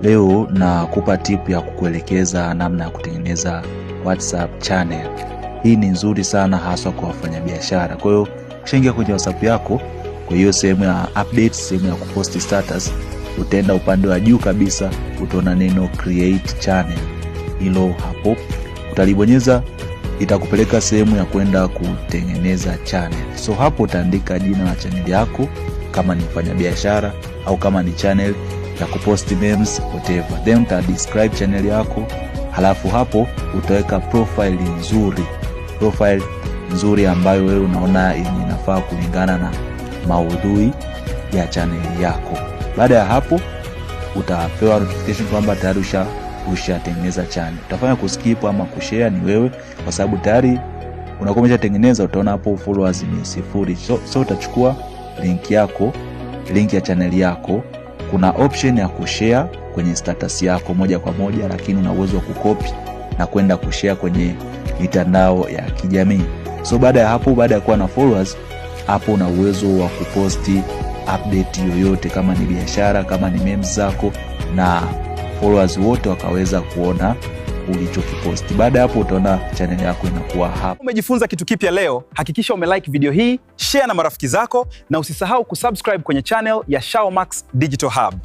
Leo nakupa tip ya kukuelekeza namna ya kutengeneza WhatsApp channel. Hii ni nzuri sana haswa kwa wafanyabiashara. Kwa hiyo ukishaingia kwenye WhatsApp yako, kwa hiyo sehemu ya updates, sehemu ya kupost status, utaenda upande wa juu kabisa, utaona neno create channel. Hilo hapo utalibonyeza, itakupeleka sehemu ya kwenda kutengeneza channel. So hapo utaandika jina la channel yako kama ni mfanyabiashara au kama ni channel ya kupost memes whatever. Then uta describe channel yako, halafu hapo utaweka profile nzuri ambayo wewe unaona inafaa kulingana na maudhui ya channel yako. Baada ya hapo utapewa notification kwamba tayari ushatengeneza channel. Utafanya kuskip ama kushare ni wewe, kwa sababu tayari unakuwa umeshatengeneza. Utaona hapo followers ni 0. So utachukua link ya channel yako. Kuna option ya kushare kwenye status yako moja kwa moja, lakini una uwezo wa kukopi na kwenda kushare kwenye mitandao ya kijamii. So baada ya kuwa na followers, hapo una uwezo wa kuposti update yoyote, kama ni biashara, kama ni memes zako, na followers wote wakaweza kuona ulichokiposti. Baada ya hapo utaona channel yako inakuwa hapo. Umejifunza kitu kipya leo? Hakikisha umelike video hii, share na marafiki zako, na usisahau kusubscribe kwenye channel ya Shao Max Digital Hub.